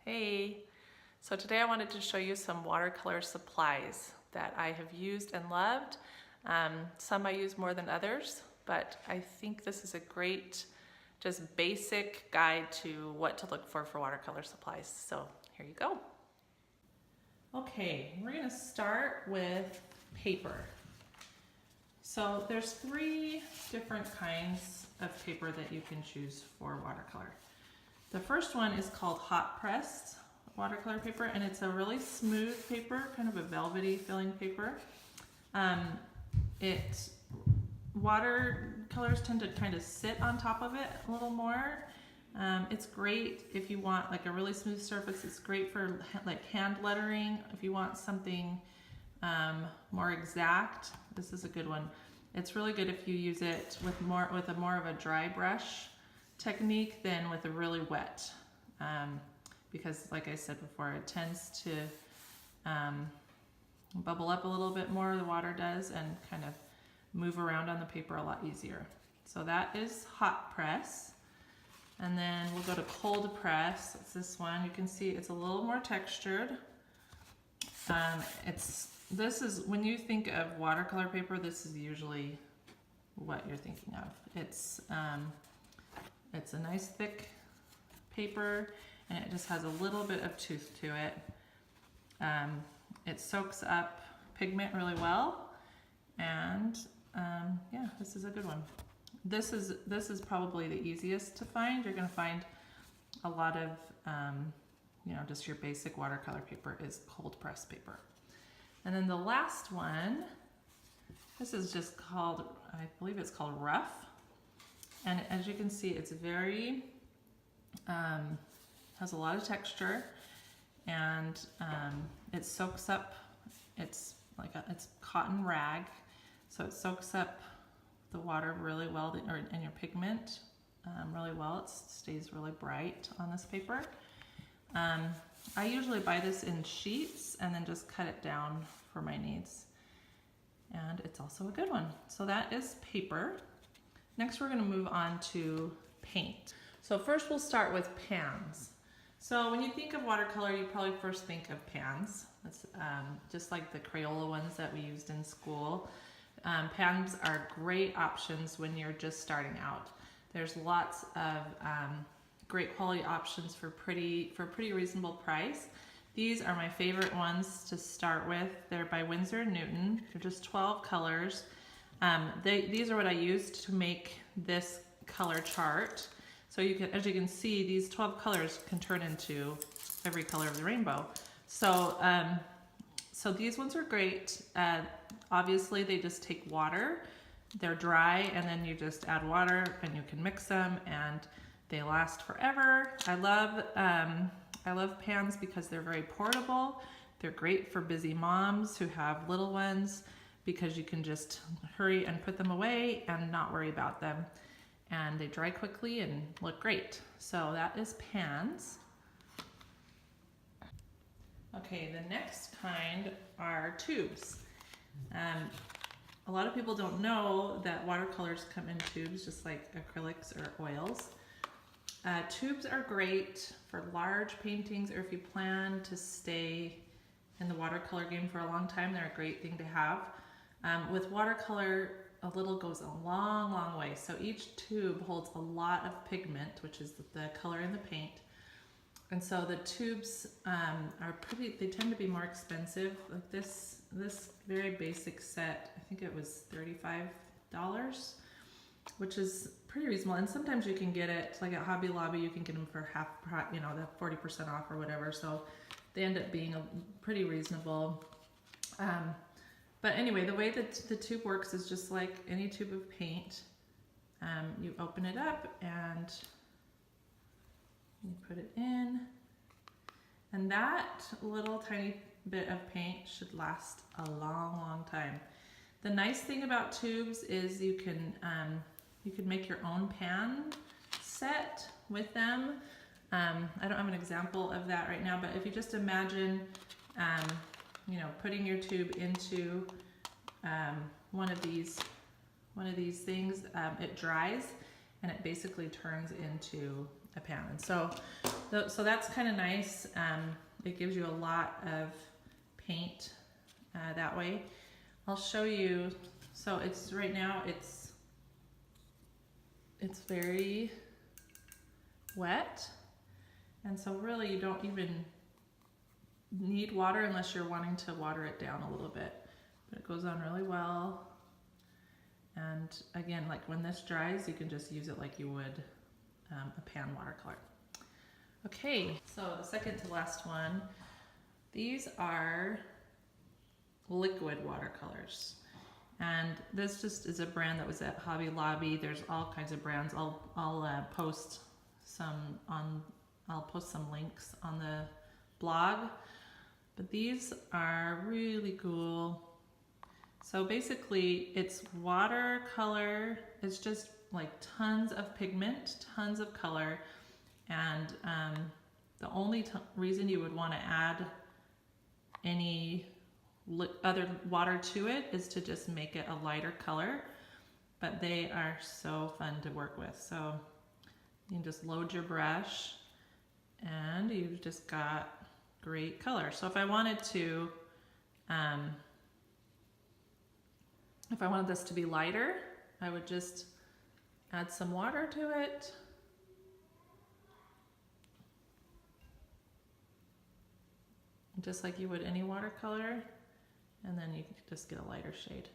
Hey, so today I wanted to show you some watercolor supplies that I have used and loved. Some I use more than others, but I think this is a great, just basic guide to what to look for watercolor supplies. So here you go. Okay, we're gonna start with paper. So there's 3 different kinds of paper that you can choose for watercolor. The first one is called hot pressed watercolor paper, and it's a really smooth paper, kind of a velvety feeling paper. Watercolors tend to kind of sit on top of it a little more. It's great if you want like a really smooth surface. It's great for like hand lettering. If you want something more exact, this is a good one. It's really good if you use it with more of a dry brush technique than with a really wet, because like I said before, it tends to bubble up a little bit more, the water does, and kind of move around on the paper a lot easier. So that is hot press. And then we'll go to cold press. It's this one. You can see it's a little more textured. This is when you think of watercolor paper, this is usually what you're thinking of. It's a nice thick paper, and it just has a little bit of tooth to it. It soaks up pigment really well, and yeah, this is a good one. This is probably the easiest to find. You're going to find a lot of just your basic watercolor paper is cold press paper. And then the last one, this is just called, I believe it's called rough. And as you can see, it's very, has a lot of texture, and it soaks up, it's cotton rag, so it soaks up the water really well, and your pigment really well. It stays really bright on this paper. I usually buy this in sheets and then just cut it down for my needs. And it's also a good one. So that is paper. Next we're going to move on to paint. So first we'll start with pans. So when you think of watercolor, you probably first think of pans. That's just like the Crayola ones that we used in school. Pans are great options when you're just starting out. There's lots of great quality options for pretty reasonable price. These are my favorite ones to start with. They're by Winsor & Newton. They're just 12 colors. These are what I used to make this color chart. So as you can see, these 12 colors can turn into every color of the rainbow. So, so these ones are great. Obviously, they just take water. They're dry, and then you just add water, and you can mix them, and they last forever. I love pans because they're very portable. They're great for busy moms who have little ones, because you can just hurry and put them away and not worry about them. And they dry quickly and look great. So that is pans. Okay, the next kind are tubes. A lot of people don't know that watercolors come in tubes just like acrylics or oils. Tubes are great for large paintings, or if you plan to stay in the watercolor game for a long time, they're a great thing to have. With watercolor, a little goes a long, long way. So each tube holds a lot of pigment, which is the color in the paint. And so the tubes they tend to be more expensive. Like this very basic set, I think it was $35, which is pretty reasonable. And sometimes you can get it, like at Hobby Lobby, you can get them for half, the 40% off or whatever. So they end up being pretty reasonable. But anyway, the way that the tube works is just like any tube of paint. You open it up and you put it in, and that little tiny bit of paint should last a long, long time. The nice thing about tubes is you can make your own pan set with them. I don't have an example of that right now, but if you just imagine putting your tube into one of these things, it dries and it basically turns into a pan. And so that's kind of nice. It gives you a lot of paint that way. I'll show you. So it's right now it's very wet, and so really you don't even need water unless you're wanting to water it down a little bit, but it goes on really well. And again, like when this dries, you can just use it like you would a pan watercolor. Okay, so the second to last one, these are liquid watercolors. And this just is a brand that was at Hobby Lobby. There's all kinds of brands. I'll post some links on the blog. But these are really cool. So basically it's watercolor. It's just like tons of pigment, tons of color. And the only reason you would want to add any other water to it is to just make it a lighter color, but they are so fun to work with. So you can just load your brush and you've just got great color. So if I wanted to, if I wanted this to be lighter, I would just add some water to it. Just like you would any watercolor. And then you can just get a lighter shade.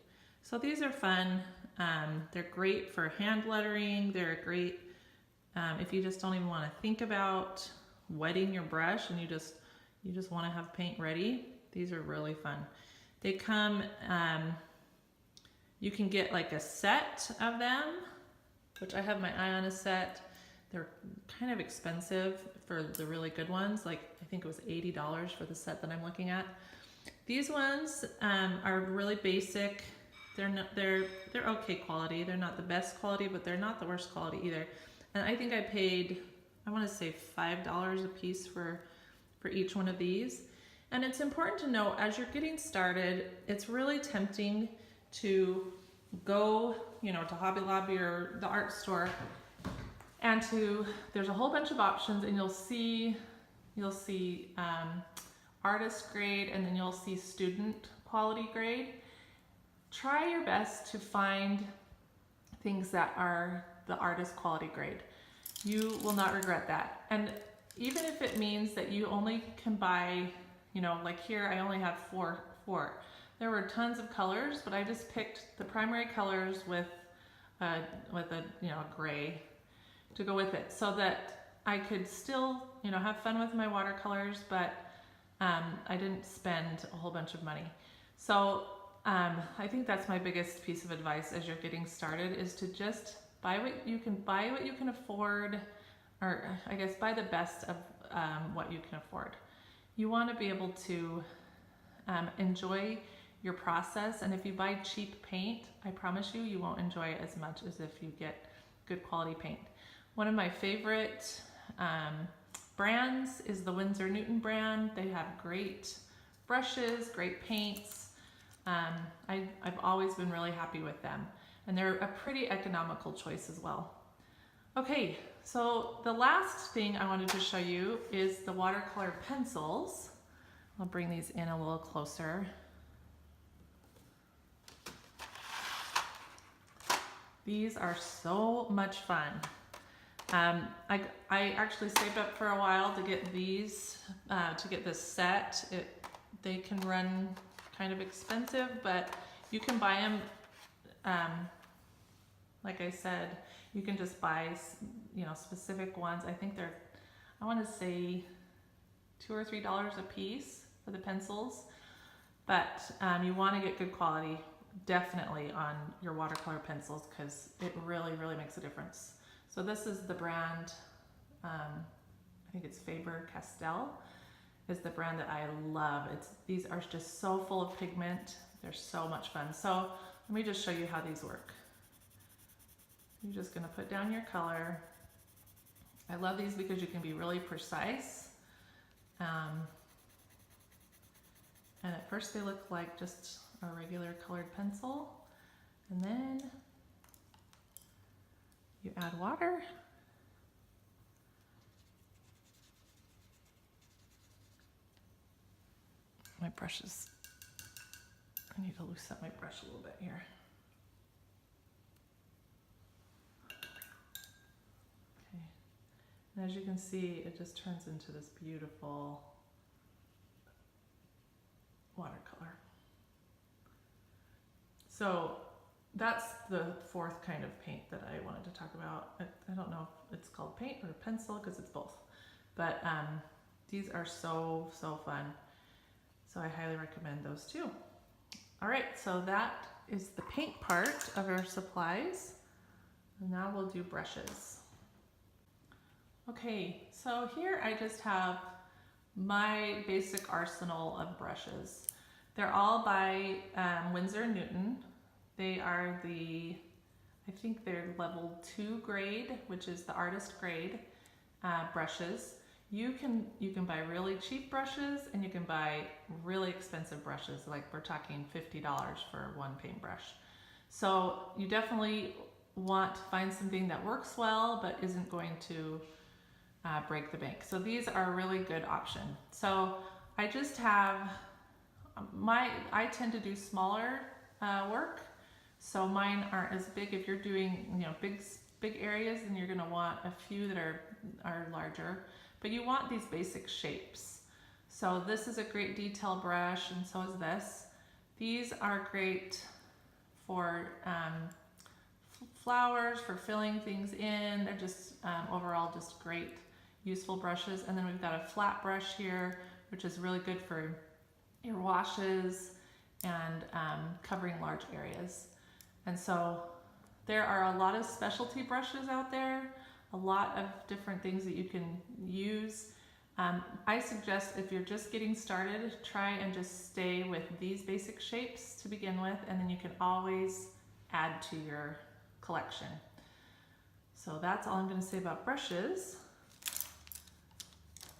So these are fun. They're great for hand lettering. They're great if you just don't even want to think about wetting your brush and you just want to have paint ready. These are really fun. They come, you can get like a set of them, which I have my eye on a set. They're kind of expensive for the really good ones. Like I think it was $80 for the set that I'm looking at. These ones are really basic. They're okay quality. They're not the best quality, but they're not the worst quality either. And I think I paid, I want to say $5 a piece for each one of these. And it's important to know as you're getting started, it's really tempting to go, to Hobby Lobby or the art store, and there's a whole bunch of options, and you'll see artist grade, and then you'll see student quality grade. Try your best to find things that are the artist quality grade. You will not regret that. And even if it means that you only can buy, like here I only have four. There were tons of colors, but I just picked the primary colors with a gray to go with it, so that I could still, have fun with my watercolors, but I didn't spend a whole bunch of money. So I think that's my biggest piece of advice as you're getting started, is to just buy what you can afford, or I guess buy the best of what you can afford. You want to be able to enjoy your process, and if you buy cheap paint, I promise you won't enjoy it as much as if you get good quality paint. One of my favorite brands is the Winsor Newton brand. They have great brushes, great paints. I've always been really happy with them, and they're a pretty economical choice as well. Okay, so the last thing I wanted to show you is the watercolor pencils. I'll bring these in a little closer. These are so much fun. I actually saved up for a while to get these, to get this set. They can run kind of expensive, but you can buy them, like I said, you can just buy, specific ones. I think they're, I want to say $2 or $3 a piece for the pencils, but you want to get good quality definitely on your watercolor pencils, because it really, really makes a difference. So this is the brand, I think it's Faber-Castell is the brand that I love. These are just so full of pigment. They're so much fun. So let me just show you how these work. You're just gonna put down your color. I love these because you can be really precise. And at first they look like just a regular colored pencil, and then you add water, my brushes. I need to loosen up my brush a little bit here. Okay, and as you can see, it just turns into this beautiful watercolor. So that's the fourth kind of paint that I wanted to talk about. I don't know if it's called paint or pencil because it's both, but these are so fun. So I highly recommend those too. All right, so that is the paint part of our supplies. And now we'll do brushes. Okay, so here I just have my basic arsenal of brushes. They're all by Winsor & Newton. They are I think they're level 2 grade, which is the artist grade brushes. You can buy really cheap brushes and you can buy really expensive brushes, like we're talking $50 for one paintbrush. So you definitely want to find something that works well but isn't going to break the bank. So these are a really good option. So I just have I tend to do smaller work, so mine aren't as big. If you're doing big areas, then you're going to want a few that are larger. But you want these basic shapes. So this is a great detail brush, and so is this. These are great for flowers, for filling things in. They're just overall just great, useful brushes. And then we've got a flat brush here, which is really good for your washes and covering large areas. And so there are a lot of specialty brushes out there, a lot of different things that you can use. I suggest if you're just getting started, try and just stay with these basic shapes to begin with, and then you can always add to your collection. So that's all I'm going to say about brushes.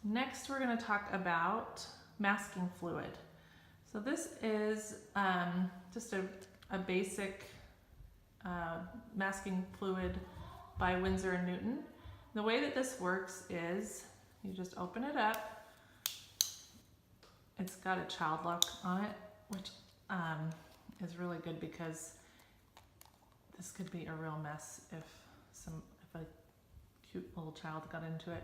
Next, we're going to talk about masking fluid. So this is just a basic masking fluid by Winsor & Newton. The way that this works is you just open it up. It's got a child lock on it, which is really good because this could be a real mess if a cute little child got into it.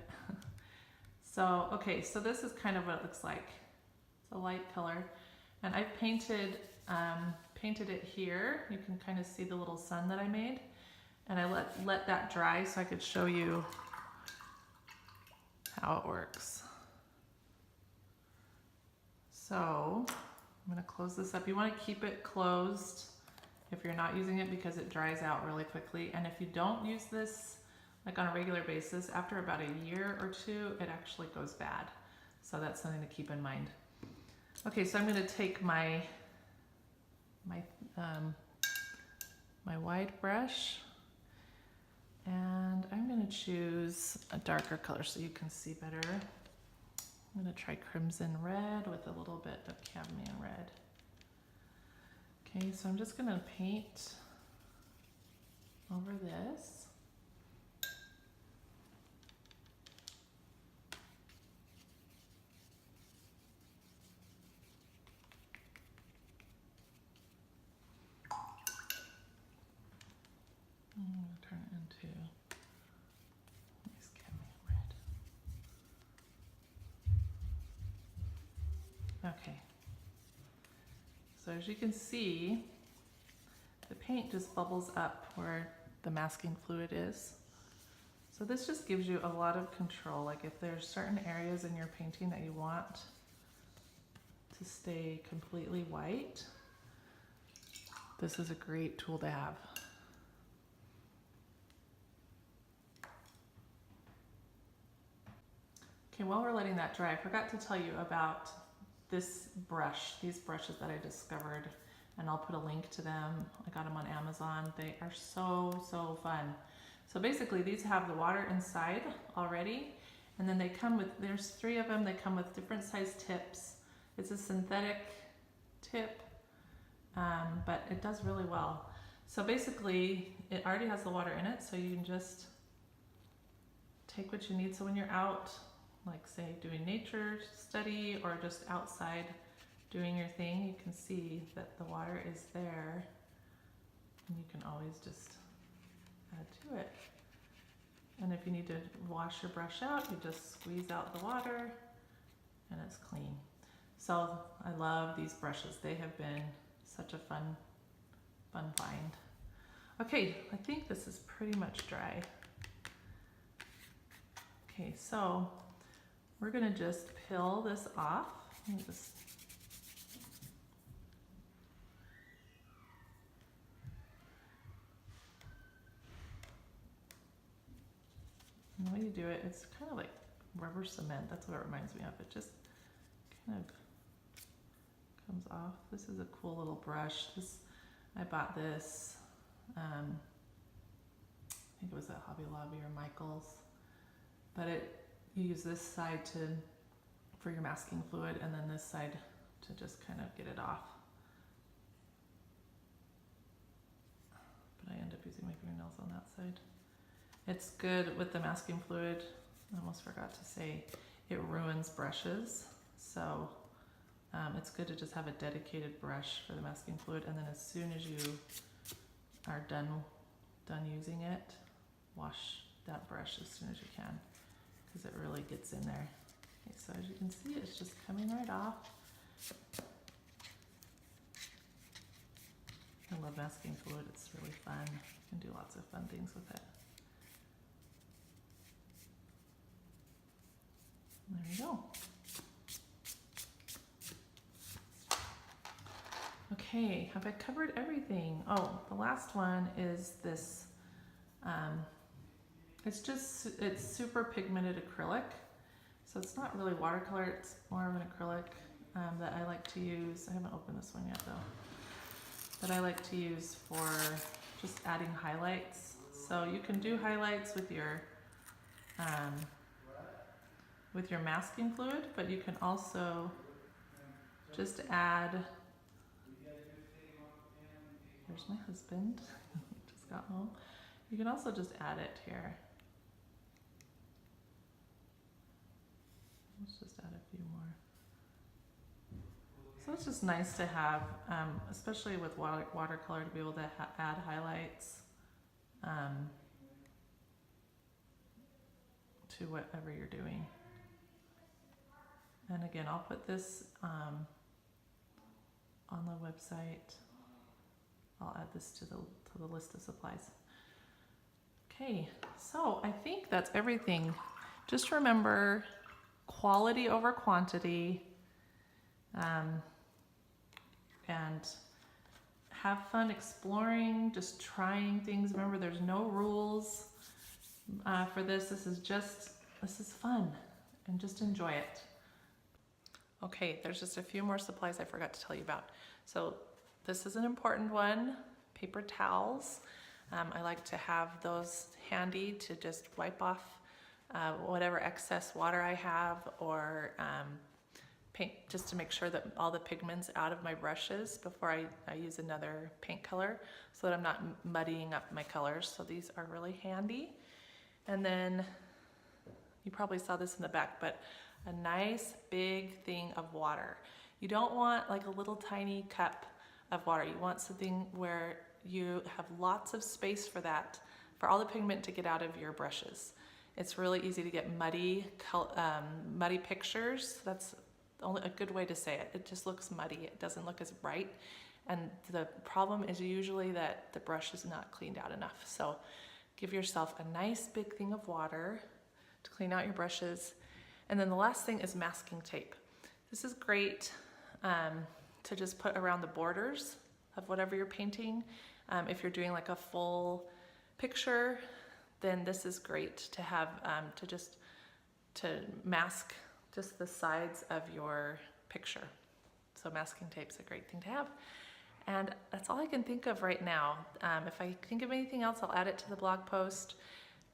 So, okay, so this is kind of what it looks like. It's a light color, and I've painted it here. You can kind of see the little sun that I made, and I let that dry so I could show you how it works. So I'm going to close this up. You want to keep it closed if you're not using it because it dries out really quickly. And if you don't use this like on a regular basis, after about a year or two, it actually goes bad. So that's something to keep in mind. Okay, so I'm going to take my wide brush, and I'm going to choose a darker color so you can see better. I'm going to try crimson red with a little bit of cadmium red. Okay, so I'm just going to paint over this. I'm going to turn it into nice cadmium red. Okay. So as you can see, the paint just bubbles up where the masking fluid is. So this just gives you a lot of control. Like if there's certain areas in your painting that you want to stay completely white, this is a great tool to have. Okay, while we're letting that dry, I forgot to tell you about these brushes that I discovered, and I'll put a link to them. I got them on Amazon. They are so fun. So basically these have the water inside already, and then they come with, there's 3 of them, they come with different size tips. It's a synthetic tip, but it does really well. So basically it already has the water in it, so you can just take what you need. So when you're out, like say doing nature study or just outside doing your thing, you can see that the water is there, and you can always just add to it. And if you need to wash your brush out, you just squeeze out the water and it's clean. So I love these brushes. They have been such a fun find. Okay, I think this is pretty much dry. Okay, so we're gonna just peel this off. And the way you do it, it's kind of like rubber cement. That's what it reminds me of. It just kind of comes off. This is a cool little brush. I bought this, I think it was at Hobby Lobby or Michael's, but you use this side for your masking fluid, and then this side to just kind of get it off. But I end up using my fingernails on that side. It's good with the masking fluid. I almost forgot to say, it ruins brushes. So it's good to just have a dedicated brush for the masking fluid, and then as soon as you are done using it, wash that brush as soon as you can, because it really gets in there. Okay, so as you can see, it's just coming right off. I love masking fluid. It's really fun. You can do lots of fun things with it. There we go. Okay, have I covered everything? Oh, the last one is this. It's super pigmented acrylic. So it's not really watercolor, it's more of an acrylic that I like to use. I haven't opened this one yet though. That I like to use for just adding highlights. So you can do highlights with your masking fluid, but you can also just add. There's my husband, just got home. You can also just add it here. Let's just add a few more. So it's just nice to have, especially with watercolor, to be able to add highlights to whatever you're doing. And again, I'll put this on the website. I'll add this to the list of supplies. Okay, so I think that's everything. Just remember, quality over quantity, and have fun exploring, just trying things. Remember, there's no rules for this. This is fun, and just enjoy it. Okay, there's just a few more supplies I forgot to tell you about. So this is an important one, paper towels. I like to have those handy to just wipe off whatever excess water I have, or paint, just to make sure that all the pigment's out of my brushes before I use another paint color, so that I'm not muddying up my colors. So these are really handy. And then you probably saw this in the back, but a nice big thing of water. You don't want like a little tiny cup of water. You want something where you have lots of space for that, for all the pigment to get out of your brushes. It's really easy to get muddy pictures. That's only a good way to say it. It just looks muddy. It doesn't look as bright. And the problem is usually that the brush is not cleaned out enough. So give yourself a nice big thing of water to clean out your brushes. And then the last thing is masking tape. This is great to just put around the borders of whatever you're painting. If you're doing like a full picture, then this is great to have to mask just the sides of your picture. So masking tape's a great thing to have. And that's all I can think of right now. If I think of anything else, I'll add it to the blog post.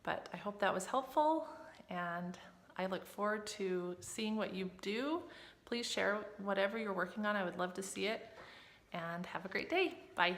But I hope that was helpful, and I look forward to seeing what you do. Please share whatever you're working on. I would love to see it. And have a great day. Bye.